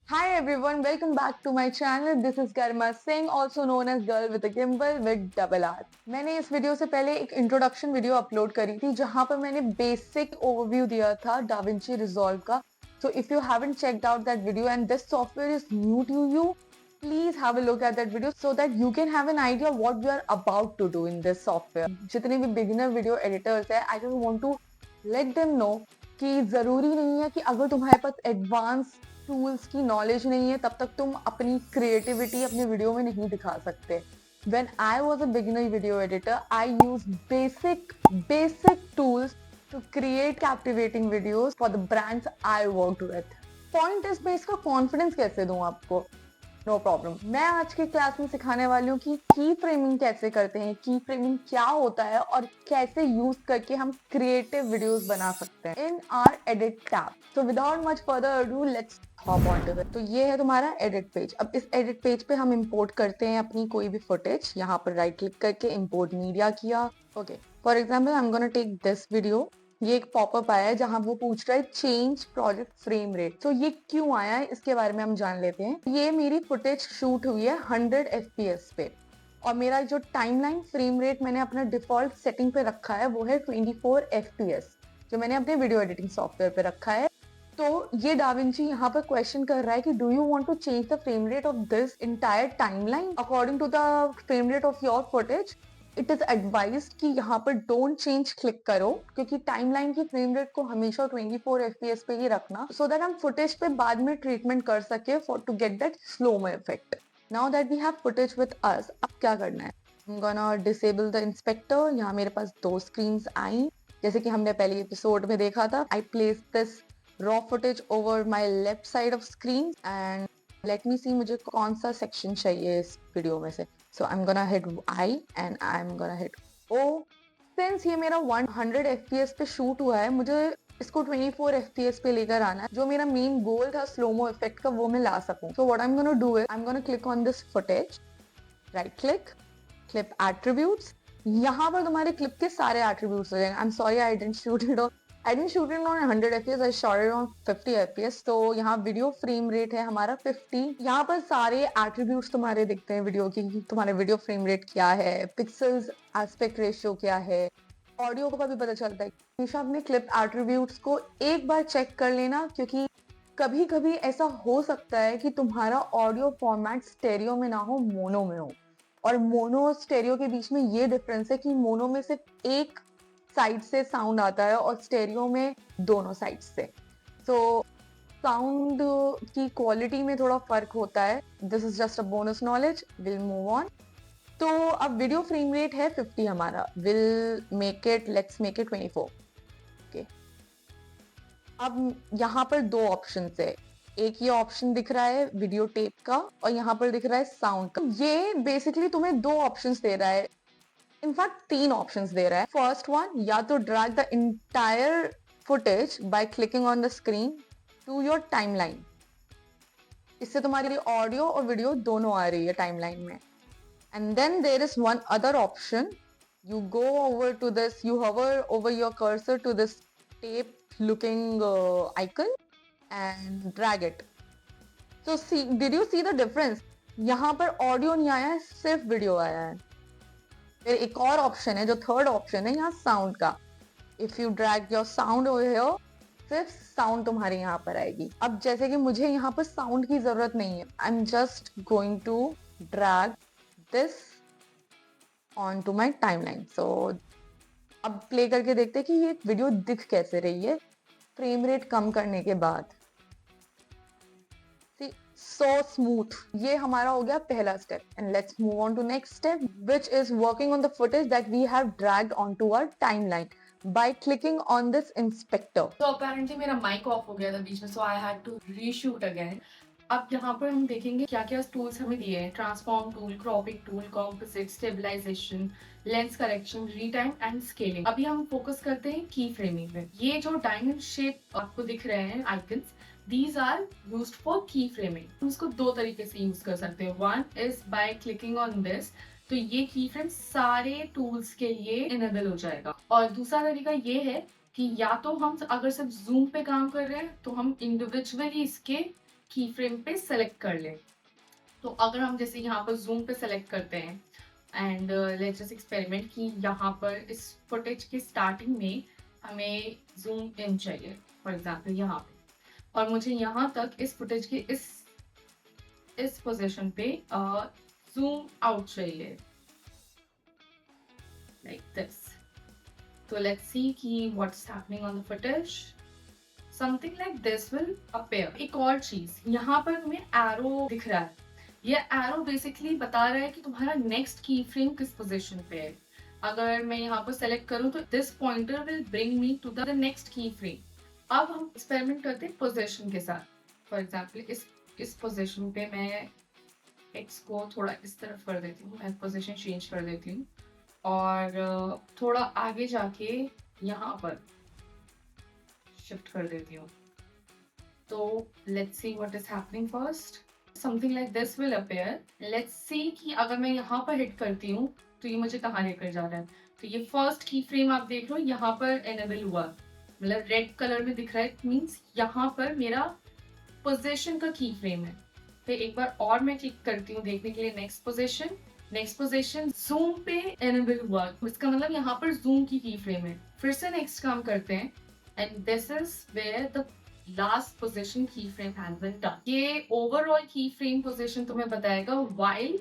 Hi everyone, welcome back to my channel. This is Garima Singh, also known as Girl with a Gimbal with double R. मैंने इस video से पहले एक introduction video upload करी थी जहां पर मैंने बेसिक ओवरव्यू दिया था DaVinci Resolve का. So if you haven't checked out that video and this software is new to you, please have a look at that video so that you can have an idea what we are about to do in this software. जितने भी beginner video editors है, I just want to let them know कि जरूरी नहीं है कि अगर तुम्हारे पास एडवांस टूल्स की नॉलेज नहीं है तब तक तुम अपनी क्रिएटिविटी अपने वीडियो में नहीं दिखा सकते. When I was a beginner video editor, I used basic tools to create captivating videos for the brands I worked with. Point is मैं इसका कॉन्फिडेंस कैसे दूं आपको? No problem. मैं आज की क्लास में सिखाने वाली हूँ कि की फ्रेमिंग कैसे करते हैं, की फ्रेमिंग क्या होता है और कैसे यूज करके हम क्रिएटिव वीडियोस बना सकते हैं in our edit tab. So without much further ado let's hop on to it. तो ये है तुम्हारा एडिट पेज. अब इस एडिट पेज पे हम इंपोर्ट करते हैं अपनी कोई भी फुटेज. यहाँ पर राइट क्लिक करके इंपोर्ट मीडिया किया. Okay, for example I am gonna take this video. ये एक पॉपअप आया है जहां वो पूछ रहा है चेंज प्रोजेक्ट फ्रेम रेट. तो ये क्यों आया है इसके बारे में हम जान लेते हैं. ये मेरी फुटेज शूट हुई है 100 FPS पे और मेरा जो टाइमलाइन फ्रेम रेट मैंने अपना डिफॉल्ट सेटिंग पे रखा है वो है 24 FPS जो मैंने अपने वीडियो एडिटिंग सॉफ्टवेयर पे रखा है. तो ये डाविंची यहाँ पर क्वेश्चन कर रहा है कि do you want to change the frame rate of this entire timeline according to the frame rate of your footage. It is advised कि यहाँ पर डोंट चेंज क्लिक करो क्योंकि टाइमलाइन की फ्रेम रेट को हमेशा 24 FPS पे ही रखना सो दैट हम फुटेज पे बाद में ट्रीटमेंट कर सके for to get that slow effect. Now that we have footage with us, अब क्या करना है. I'm gonna disable the inspector. यहाँ मेरे पास दो स्क्रीन्स आई जैसे कि हमने पहले एपिसोड में देखा था. I place this raw footage over my left side of screen and let me see मुझे कौन सा सेक्शन चाहिए इस वीडियो में से. So I'm gonna hit I and I'm gonna hit O. Since ये मेरा 100 FPS पे शूट हुआ है मुझे इसको 24 FPS पे लेकर आना है. जो मेरा मेन गोल था स्लोमो इफेक्ट का वो मैं ला सकूं. So what I'm gonna do is I'm gonna click on this footage, right click, clip attributes. यहाँ पर तुम्हारे क्लिप के सारे एट्रीब्यूट्स हो जाएंगे. I am sorry I didn't shoot it on I didn't shoot it on 100 FPS, I shot it on 50 FPS. तो यहाँ video frame rate है हमारा 50. यहाँ पर सारे एट्रीब्यूट्स तुम्हारे दिखते हैं वीडियो की. तुम्हारे वीडियो फ्रेम रेट क्या है, पिक्सल्स एस्पेक्ट रेशियो क्या है, ऑडियो का भी पता चलता है. हमेशा अपने क्लिप एट्रीब्यूट्स को एक बार चेक कर लेना क्योंकि कभी कभी ऐसा हो सकता है कि तुम्हारा ऑडियो फॉर्मेट स्टेरियो में ना हो, मोनो में हो. और मोनो और स्टेरियो के बीच में ये डिफरेंस है कि मोनो में सिर्फ एक साइड से साउंड आता है और स्टेरियो में दोनों साइड से. सो साउंड की क्वालिटी में थोड़ा फर्क होता है. This is just a bonus knowledge. Will move on. तो अब वीडियो फ्रेम रेट है 50 हमारा. Will make it let's make it 24. Okay, अब यहाँ पर दो ऑप्शन है. एक ये ऑप्शन दिख रहा है वीडियो टेप का और यहाँ पर दिख रहा है साउंड का. ये बेसिकली तुम्हें दो ऑप्शंस दे रहा है. इनफैक्ट तीन ऑप्शंस दे रहा है. फर्स्ट वन, या तो drag the entire footage by clicking on the screen to your timeline. इससे तुम्हारी ऑडियो और वीडियो दोनों आ रही है टाइमलाइन में. And then there is one other option. You go over to this, you hover over your cursor to this tape looking icon and drag it. So see, did you see the difference? यहाँ पर audio नहीं आया है, सिर्फ video आया है. फिर एक और ऑप्शन है जो थर्ड ऑप्शन है यहाँ साउंड का. If you drag your sound over here, सिर्फ साउंड तुम्हारी यहाँ पर आएगी. अब जैसे कि मुझे यहाँ पर साउंड की जरूरत नहीं है, I am just going to drag this on to my timeline. So अब प्ले करके देखते हैं कि ये वीडियो दिख कैसे रही है फ्रेम रेट कम करने के बाद. So smooth. ये हमारा हो गया पहला step. And let's move on to next step which is working on the footage that we have dragged onto our timeline by clicking on this inspector. तो अपेरेंटली मेरा माइक ऑफ हो गया था बीच में, so I had to reshoot again. अब यहाँ पर हम देखेंगे क्या क्या टूल्स हमें दिए हैं. Transform tool, cropping tool, composite, stabilisation, lens correction, retime and scaling. अभी हम फोकस करते हैं की फ्रेमिंग में. ये जो डायमंड शेप आपको दिख रहे हैं icons, these are used for keyframing. हम इसको दो तरीके से यूज कर सकते हैं. One is by clicking on this. तो ये की फ्रेम सारे टूल्स के लिए इनेबल हो जाएगा. और दूसरा तरीका ये है कि या तो हम अगर सिर्फ जूम पे काम कर रहे हैं तो हम इंडिविजुअली इसके की फ्रेम पे सेलेक्ट कर लें। तो अगर हम जैसे यहाँ पर जूम पे सेलेक्ट करते हैं एंड लेट्स जस्ट एक्सपेरिमेंट कि यहाँ पर इस फुटेज के स्टार्टिंग में हमें जूम इन चाहिए, फॉर एग्जांपल यहाँ पे, और मुझे यहाँ तक इस फुटेज के इस पोजीशन पे जूम आउट चाहिए, लाइक दिस। तो लेट्स सी कि what's happening on the footage. Something like this will appear. एक और चीज, यहाँ पर तुम्हें एरो दिख रहा है। ये एरो बेसिकली बता रहा है कि तुम्हारा नेक्स्ट की फ्रेम किस पोजीशन पे है। अगर मैं यहाँ पर सेलेक्ट करूँ तो this pointer will bring me to the next key frame. अब हम एक्सपेरिमेंट करते हैं पोजीशन के साथ। फॉर एग्जाम्पल इस पोजीशन पे मैं एक्स को थोड़ा इस तरफ कर देती हूँ, मैं पोजीशन चेंज कर देती हूँ और थोड़ा आगे जाके यहाँ पर शिफ्ट कर देती हूँ। तो let's see what is happening first. Something like this will appear. Let's see कि अगर मैं यहाँ पर हिट करती हूँ तो ये मुझे कहाँ लेकर जा रहा है। तो ये फर्स्ट की फ्रेम आप देख लो यहाँ पर एनेबल हुआ, मतलब रेड कलर में दिख रहा है, मीन्स यहाँ पर मेरा पोजीशन का की फ्रेम है। फिर एक बार और मैं क्लिक करती हूँ देखने के लिए नेक्स्ट पोजीशन जूम पे एनेबल हुआ, इसका मतलब यहाँ पर जूम की फ्रेम है। फिर से नेक्स्ट काम करते हैं and this is where the last position key frame has been done. ये ओवरऑल की फ्रेम पोजीशन तुम्हें बताएगा, व्हाइल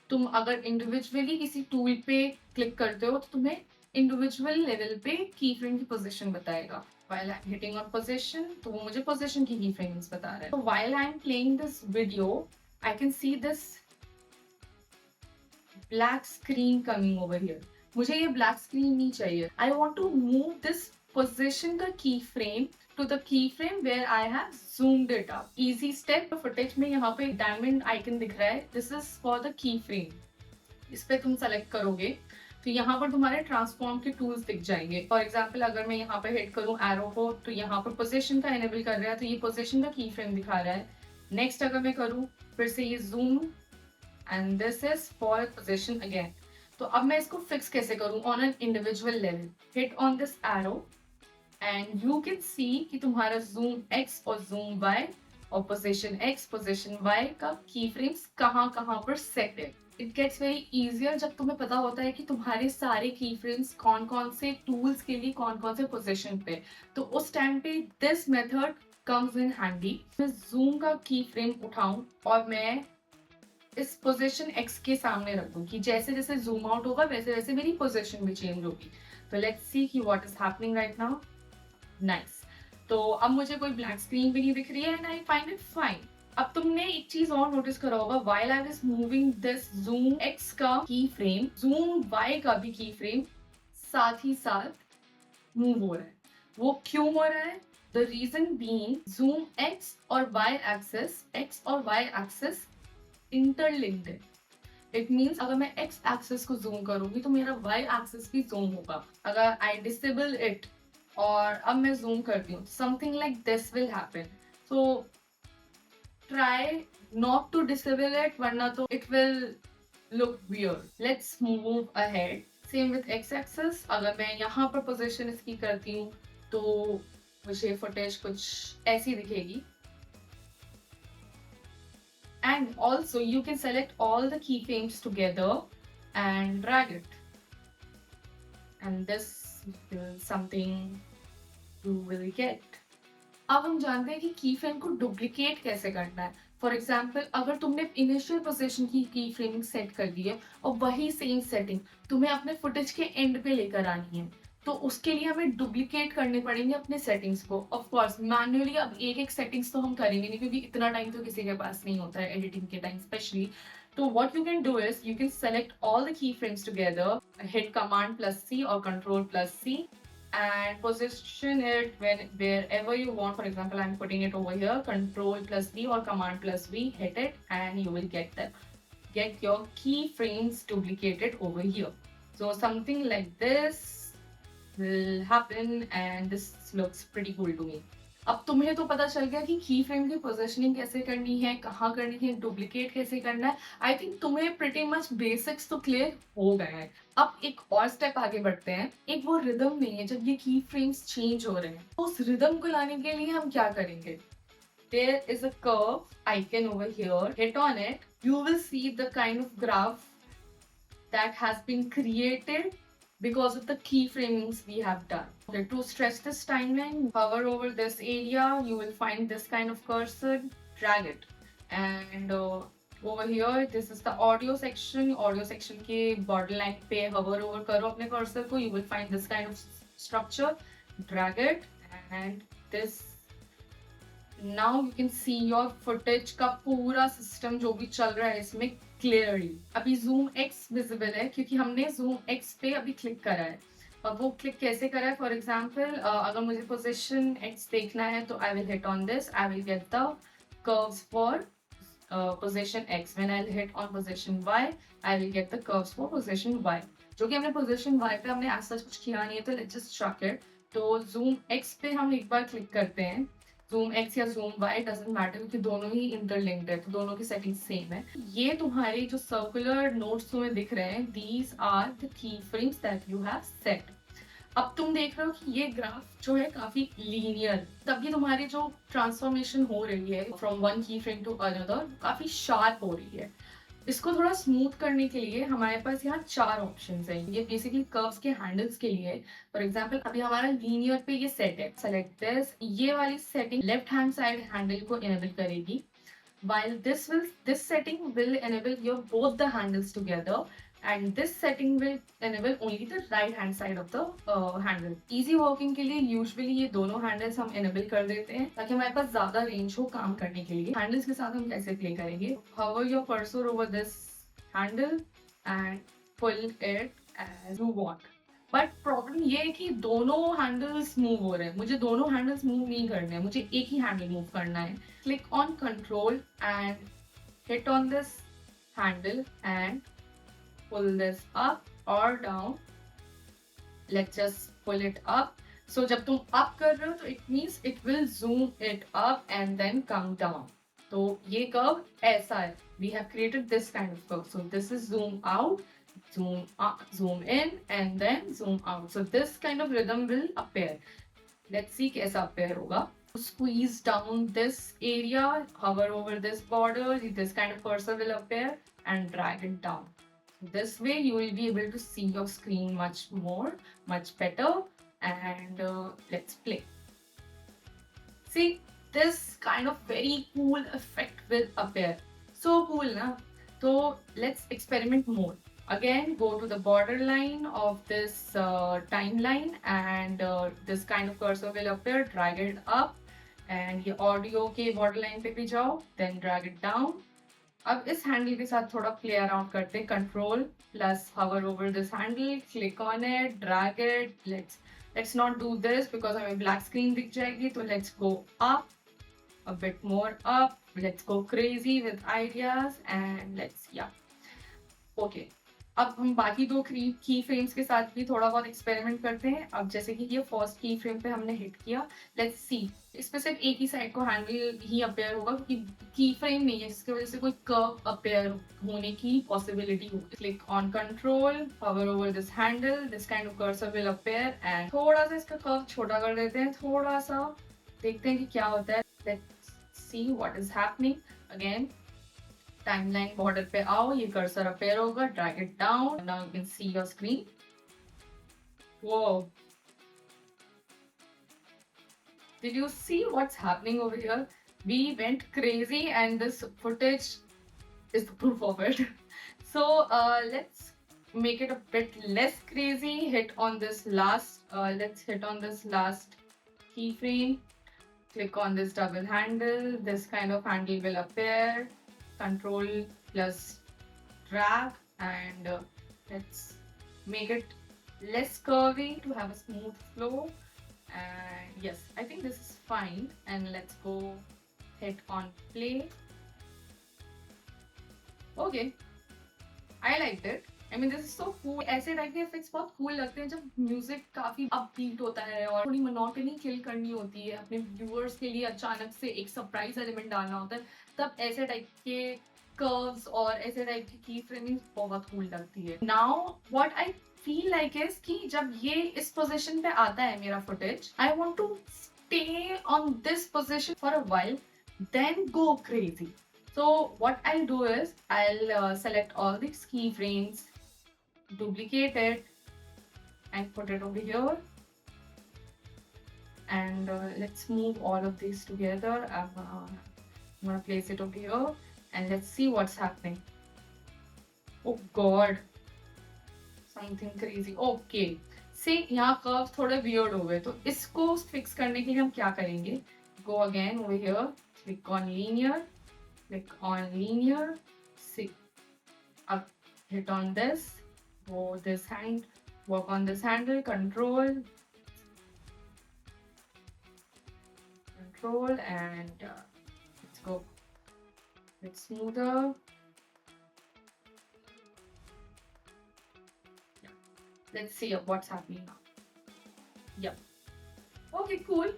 तुम अगर इंडिविजुअली किसी टूल पे क्लिक करते हो तो तुम्हें इंडिविजुअल लेवल पे की फ्रेम की पोजीशन बताएगा। While I'm hitting on position, तो वो मुझे position की keyframes बता रहा है। So while I'm playing this video, I can see this black screen coming over here. मुझे ये black screen नहीं चाहिए। I want to move this position का keyframe to the keyframe where I have zoomed it up. Easy step। footage में यहाँ पे diamond icon दिख रहा है। This is for the keyframe। इस पे तुम select करोगे तो यहाँ पर तुम्हारे ट्रांसफॉर्म के टूल्स दिख जाएंगे। फॉर एग्जाम्पल अगर मैं यहाँ पर हिट करूँ एरो को तो यहाँ पर पोजीशन का एनेबल कर रहा है, तो ये पोजीशन का की फ्रेम दिखा रहा है। नेक्स्ट अगर मैं करूँ फिर से ये zoom and this is for position again. तो अब मैं इसको फिक्स कैसे करूँ on an individual level. Hit on this arrow and you can see कि तुम्हारा जूम एक्स और जूम वाई और पोजीशन एक्स पोजीशन वाई का की फ्रेम्स कहाँ कहाँ पर सेट है। इट गेट्स वेरी इजियर जब तुम्हें पता होता है कि तुम्हारे सारे की फ्रेम्स कौन कौन से टूल्स के लिए कौन कौन से पोजीशन पे। तो उस टाइम पे this method comes in handy. मैं जूम का की फ्रेम उठाऊं और मैं इस पोजीशन एक्स के सामने रख दूं कि जैसे जैसे जूम आउट होगा वैसे वैसे मेरी पोजीशन भी चेंज होगी। तो लेट्स सी कि what is happening right now. Nice. तो अब मुझे कोई ब्लैक स्क्रीन भी नहीं दिख रही है and I find it fine. अब तुमने एक चीज और नोटिस करा होगा, while I was moving this zoom X का की फ्रेम, zoom Y का भी की फ्रेम साथ ही साथ मूव हो रहा है। वो क्यों हो रहा है? The reason being zoom X और Y axis interlinked है। It means अगर मैं X axis को zoom करूंगी तो मेरा Y axis भी zoom होगा। अगर I disable it और अब मैं zoom करती हूँ, something like this will happen. So try not to disable it वरना तो it will look weird. Let's move ahead. Same with x-axis. अगर मैं यहाँ पर position इसकी करती हूँ तो मुझे footage कुछ ऐसी दिखेगी। And also you can select all the keyframes together and drag it. And this is something you will get. अब हम जानते हैं कि की फ्रेम को डुप्लीकेट कैसे करना है। फॉर एग्जाम्पल अगर तुमने इनिशियल पोजीशन की फ्रेमिंग सेट कर दी है और वही सेम सेटिंग तुम्हें अपने फुटेज के एंड पे लेकर आनी है, तो उसके लिए हमें डुप्लीकेट करने पड़ेंगे अपने सेटिंग्स को। ऑफ कोर्स मैन्युअली अब एक एक सेटिंग्स तो हम करेंगे नहीं क्योंकि इतना टाइम तो किसी के पास नहीं होता है एडिटिंग के टाइम स्पेशली। तो what you can do is you can select all the keyframes together, hit Command plus C or Control plus C and position it wherever you want. For example, I'm putting it over here, Control plus V or Command plus V, hit it and you will get your keyframes duplicated over here. So something like this will happen and this looks pretty cool to me. अब तुम्हें तो पता चल गया कि की frame की positioning कैसे करनी है, कहाँ करनी है, डुप्लीकेट कैसे करना है। आई थिंक तुम्हें प्रिटी मच बेसिक्स तो क्लियर हो गए हैं। अब एक और स्टेप आगे बढ़ते हैं। एक वो रिदम नहीं है जब ये की फ्रेम्स चेंज हो रहे हैं, तो उस रिदम को लाने के लिए हम क्या करेंगे। there is a curve icon over here. Hit on it. You will see the kind of graph that has been created because of the keyframings we have done. Okay, to stretch this timeline, hover over this area, you will find this kind of cursor, drag it. And over here, this is the audio section. Audio section के borderline पे hover over करो अपने cursor को, you will find this kind of structure. Drag it, and this now you can see your footage का पूरा system जो भी चल रहा है इसमें क्लियरली. अभी जूम एक्स विजिबल है क्योंकि हमने जूम एक्स पे अभी क्लिक करा है. अब वो क्लिक कैसे करा है, फॉर एग्जाम्पल अगर मुझे पोजिशन एक्स देखना है तो I will hit on this, I will get the curves for position X. When I will hit on position Y, I will get the curves for position Y. जो कि हमने position Y पे हमने ऐसा कुछ किया नहीं है, तो लेट्स जस्ट ट्रक इट. तो जूम एक्स पे हम एक बार क्लिक करते हैं, जूम एक्स या जूम वाई डजंट मैटर क्योंकि दोनों ही इंटरलिंक्ड है, तो दोनों की सेटिंग सेम है. ये तुम्हारे जो सर्कुलर नोट्स तुम्हें दिख रहे हैं, these are the key frames that you have set. अब तुम देख रहे हो कि ये ग्राफ जो है काफी लीनियर, तभी तुम्हारी जो ट्रांसफॉर्मेशन हो रही है फ्रॉम वन की फ्रेम टू अनदर काफी शार्प हो रही है. इसको थोड़ा स्मूथ करने के लिए हमारे पास यहाँ 4 ऑप्शंस हैं. ये बेसिकली कर्व्स के हैंडल्स के लिए. फॉर एग्जांपल अभी हमारा लीनियर पे ये सेट है, सेलेक्ट दिस. ये वाली setting left hand side handle को इनेबल करेगी, while this setting will enable your both the handles together, and this setting will enable only the right hand side of the handle. easy working के लिए usually ये दोनों handles हम enable कर देते हैं ताकि हमारे पास ज्यादा range हो काम करने के लिए. handles के साथ हम कैसे play करेंगे, hover your cursor over this handle and pull it as you want. But problem ये है कि दोनों हैंडल्स मूव हो रहे हैं. मुझे दोनों हैंडल्स मूव नहीं करने हैं, मुझे एक ही हैंडल मूव करना है. Click on control and hit on this handle and pull this up और down. Let's just pull it up. So जब तुम अप कर रहे हो तो it means it will zoom it up and then come down. तो ये curve ऐसा है. We have created this kind of curve. So this is zoom out, zoom up, zoom in and then zoom out. So this kind of rhythm will appear. Let's see कैसा appear होगा. Squeeze down this area, hover over this border, this kind of cursor will appear and drag it down. This way you will be able to see your screen much more, much better. And let's play. See, this kind of very cool effect will appear. So cool, na? So let's experiment more. Again, go to the borderline of this timeline and this kind of cursor will appear. Drag it up and ये audio के borderline पे भी जाओ, then drag it down. अब इस handle के साथ थोड़ा play around करते. Control plus hover over this handle, click on it, drag it. Let's not do this because हमें black screen दिख जाएगी. तो let's go up, a bit more up. Let's go crazy with ideas and okay. अब हम बाकी दो की frames के साथ भी थोड़ा बहुत एक्सपेरिमेंट करते हैं. अब जैसे कि ये फर्स्ट की फ्रेम पे हमने हिट किया, लेट्स सी. इस पे सिर्फ एक ही साइड को हैंडल ही अपेयर होगा क्योंकि की फ्रेम नहीं है, जिसकी वजह से कोई कर्व अपेयर होने की पॉसिबिलिटी होगी. Click on control, hover over this handle, this kind of cursor will appear and थोड़ा सा इसका कर्व छोटा कर देते हैं, थोड़ा सा देखते हैं कि क्या होता है. Let's see what is happening. Again timeline border पे आओ, ये कर्सर अपेयर होगा, drag it down. Now you can see your screen. वो did you see what's happening over here? We went crazy and this footage is the proof of it. So let's make it a bit less crazy. Hit on this last let's hit on this last keyframe. Click on this double handle. This kind of handle will appear. Control plus drag and let's make it less curvy to have a smooth flow. And yes, I think this is fine. And let's go hit on play. Okay, I liked it. I mean, this is so cool. ऐसे type के effects बहुत cool लगते हैं जब music काफी upbeat होता है और थोड़ी मोनोटनी किल करनी होती है. अपने व्यूअर्स के लिए अचानक से एक सरप्राइज एलिमेंट डालना होता है, तब ऐसे टाइप के कर्व्स और ऐसे टाइप की फ्रेमिंग बहुत कूल लगती है. Now what I feel like is कि जब ये इस पोजीशन पे आता है मेरा footage, I want to stay on this position for a while then go crazy. So what I'll do is I'll select all these keyframes, duplicate it, and put it over here. And let's move all of these together. I'm gonna place it over here, and let's see what's happening. Oh God, something crazy. Okay, से यहाँ curves थोड़े weird हो गए, तो इसको fix करने के लिए हम क्या करेंगे? Go again over here, click on linear, see, up, hit on this, go this hand, work on this handle, control, and let's go a bit smoother. Yeah. Let's see what's happening now. Yep. Okay, cool.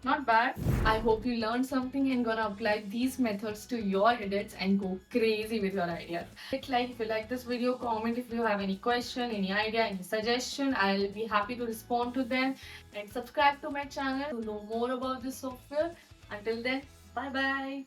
Not bad. I hope you learned something and gonna apply these methods to your edits and go crazy with your ideas. Hit like if you like this video, comment if you have any question, any idea, any suggestion. I'll be happy to respond to them. And subscribe to my channel to know more about this software. Until then, bye bye.